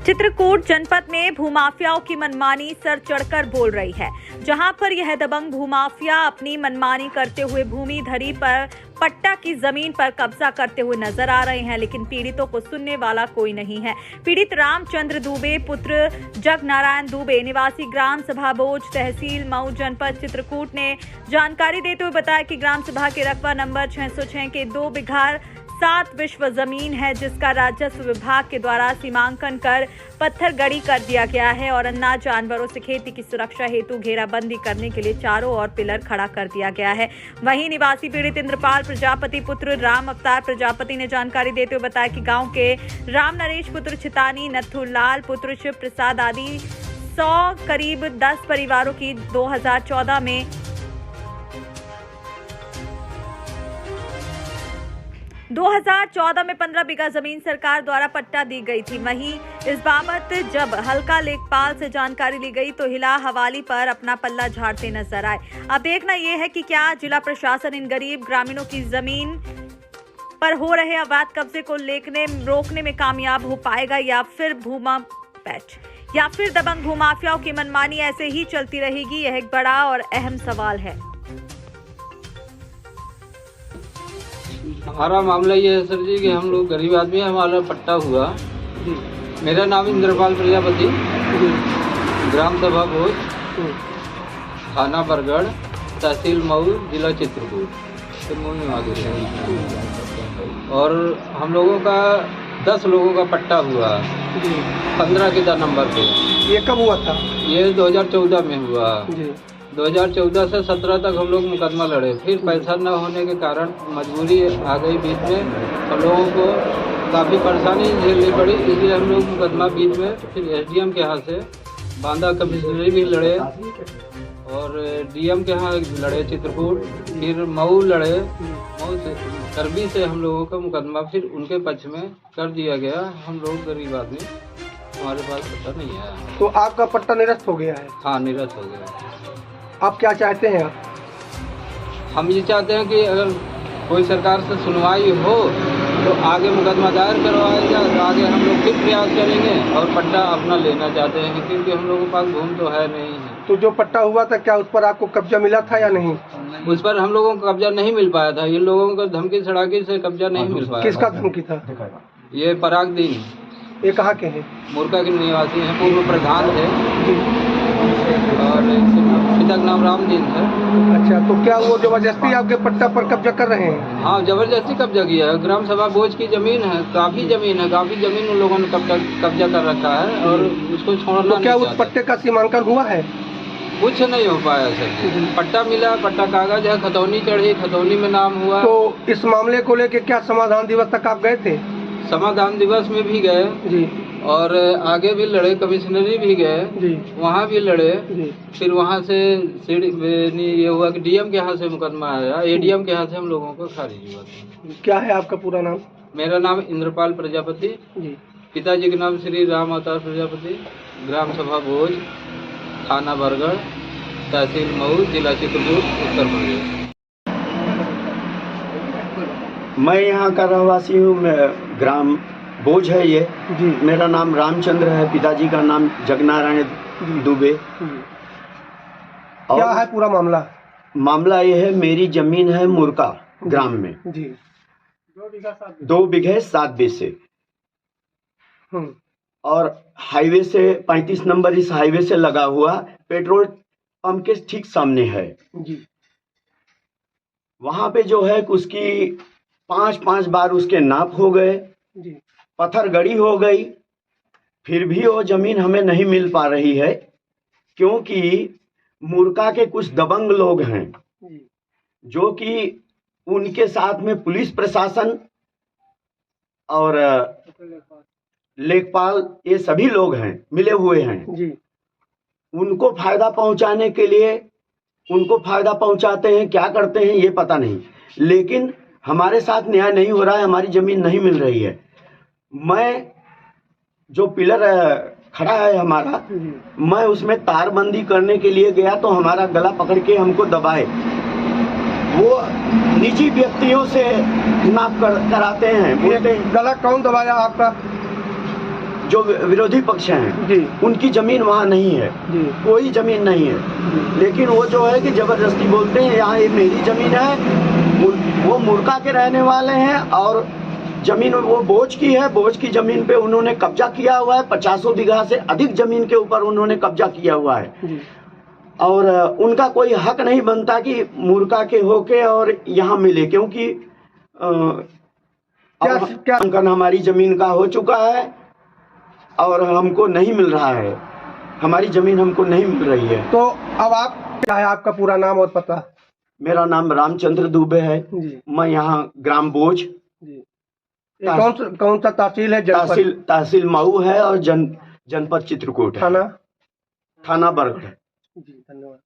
चित्रकूट जनपद में भूमाफियाओं की मनमानी सर चढ़कर बोल रही है। जहां पर यह दबंग भूमाफिया अपनी मनमानी करते हुए भूमि धरी पर पट्टा की जमीन पर कब्जा करते हुए नजर आ रहे हैं, लेकिन पीड़ितों को सुनने वाला कोई नहीं है। पीड़ित रामचंद्र दुबे पुत्र जगनारायण दुबे निवासी ग्राम सभा बोझ तहसील मऊ जनपद चित्रकूट ने जानकारी देते हुए बताया कि ग्राम सभा के रकबा नंबर 606 के 2 बीघा 7 विश्व जमीन है, जिसका राजस्व विभाग के द्वारा सीमांकन कर पत्थर गड़ी कर दिया गया है और अन्य जानवरों से खेती की सुरक्षा हेतु घेराबंदी करने के लिए चारों ओर पिलर खड़ा कर दिया गया है। वहीं निवासी पीड़ित इंद्रपाल प्रजापति पुत्र राम अवतार प्रजापति ने जानकारी देते हुए बताया कि गांव के राम नरेश पुत्र छितानी, नथुलाल पुत्र शिव प्रसाद आदि 100 करीब 10 परिवारों की 2014 में 15 बीघा जमीन सरकार द्वारा पट्टा दी गई थी। वहीं इस बाबत जब हल्का लेखपाल से जानकारी ली गई तो हिला हवाली पर अपना पल्ला झाड़ते नजर आए। अब देखना यह है कि क्या जिला प्रशासन इन गरीब ग्रामीणों की जमीन पर हो रहे अवैध कब्जे को रोकने में कामयाब हो पाएगा या फिर दबंग भूमाफियाओं की मनमानी ऐसे ही चलती रहेगी। यह एक बड़ा और अहम सवाल है। हमारा मामला ये है सर जी कि हम लोग गरीब आदमी हैं, हमारा पट्टा हुआ। मेरा नाम इंद्रपाल प्रजापति, ग्राम सभा बोझ, थाना बरगढ़, तहसील मऊ, जिला चित्रकूट। और हम लोगों का 10 लोगों का पट्टा हुआ 15 के नंबर पे। ये कब हुआ था? ये 2014 में हुआ। 2014 से 17 तक हम लोग मुकदमा लड़े, फिर पैसा न होने के कारण मजबूरी आ गई बीच में। हम लोगों को काफ़ी परेशानी झेलनी पड़ी, इसलिए हम लोग मुकदमा बीच में फिर एसडीएम के यहाँ से बांदा कमिश्नरी भी लड़े और डीएम के यहाँ लड़े चित्रकूट, फिर मऊ लड़े। मऊ से करबी से हम लोगों का मुकदमा फिर उनके पक्ष में कर दिया गया। हम लोग गरीब आदमी, हमारे पास पट्टा नहीं है। तो आपका पट्टा निरस्त हो गया है? हाँ, निरस्त हो गया। आप क्या चाहते हैं? हम ये चाहते हैं कि अगर कोई सरकार से सुनवाई हो तो आगे मुकदमा दायर करवाएगा, तो आगे हम लोग फिर प्रयास करेंगे और पट्टा अपना लेना चाहते हैं, क्योंकि हम लोगों के पास भूमि तो है नहीं है। तो जो पट्टा हुआ था क्या उस पर आपको कब्जा मिला था या नहीं? उस पर हम लोगों को कब्जा नहीं मिल पाया था। इन लोगों को धमकी सड़ाकी से कब्जा नहीं मिल पाया। किसका धमकी था? ये परागदीन, ये कहाँ के हैं? मुर्गा के निवासी हैं, पूर्व प्रधान थे और पिता का नाम रामदीन है। अच्छा, तो क्या वो जबरदस्ती आपके पट्टा पर कब्जा कर रहे हैं? हाँ, जबरदस्ती कब्जा किया है। ग्राम सभा बोझ की जमीन है, काफी जमीन उन लोगों ने कब्जा कर रखा है और उसको छोड़ना तो क्या उस पट्टे का सीमांकन हुआ है? कुछ नहीं हो पाया सर। पट्टा मिला, पट्टा कागज है, खतौनी चढ़ी, खतौनी में नाम हुआ। तो इस मामले को लेकर क्या समाधान दिवस तक आप गए थे? समाधान दिवस में भी गए जी, और आगे भी लड़े, कमिश्नरी भी गए जी, वहाँ भी लड़े जी। फिर वहाँ से ये हुआ कि डीएम के यहाँ से मुकदमा आया, एडीएम के यहाँ से हम लोगों को खारिज हुआ। क्या है आपका पूरा नाम? मेरा नाम इंद्रपाल प्रजापति जी, पिताजी के नाम श्री राम अवतार प्रजापति, ग्राम सभा बोझ, थाना बरगढ़, तहसील मऊ, जिला चित्रकूट, उत्तर प्रदेश। मैं यहाँ का रहवासी हूँ। ग्राम बोझ है ये जी। मेरा नाम रामचंद्र है, पिताजी का नाम जगनारायण दुबे। क्या है पूरा मामला? मामला ये है, मेरी जमीन है मुर्का ग्राम में जी, 2 बीघे 7 बीसे और हाईवे से 35 नंबर इस हाईवे से लगा हुआ पेट्रोल पंप के ठीक सामने है जी। वहां पे जो है उसकी 5 बार उसके नाप हो गए जी, पत्थर गड़ी हो गई, फिर भी वो जमीन हमें नहीं मिल पा रही है, क्योंकि मुर्का के कुछ दबंग लोग हैं जो कि उनके साथ में पुलिस प्रशासन और लेखपाल ये सभी लोग हैं, मिले हुए हैं जी। उनको फायदा पहुंचाने के लिए उनको फायदा पहुंचाते हैं, क्या करते हैं ये पता नहीं, लेकिन हमारे साथ न्याय नहीं हो रहा है, हमारी जमीन नहीं मिल रही है। मैं जो पिलर खड़ा है हमारा, मैं उसमें तारबंदी करने के लिए गया तो हमारा गला पकड़ के हमको दबाए। वो निजी व्यक्तियों से नाप कराते हैं। गला कौन दबाया आपका? जो विरोधी पक्ष हैं जी उनकी जमीन वहाँ नहीं है, जी कोई जमीन नहीं है, लेकिन वो जो है कि जबरदस्ती बोलते हैं यहाँ ये मेरी जमीन है। वो मुर्का के रहने वाले हैं और जमीन वो बोझ की है, बोझ की जमीन पे उन्होंने कब्जा किया हुआ है। 50 बीघा से अधिक जमीन के ऊपर उन्होंने कब्जा किया हुआ है जी और उनका कोई हक नहीं बनता कि मुर्का के होके और यहाँ मिले, क्योंकि क्या अंकन हमारी जमीन का हो चुका है और हमको नहीं मिल रहा है, हमारी जमीन हमको नहीं मिल रही है। तो अब आप क्या है, आपका पूरा नाम और पता? मेरा नाम रामचंद्र दुबे है, जी मैं यहाँ ग्राम बोझ, जी। ये कौन सा तहसील है? जनपद तहसील मऊ है और जनपद चित्रकूट है, थाना थाना बर्ग है। जी। धन्यवाद।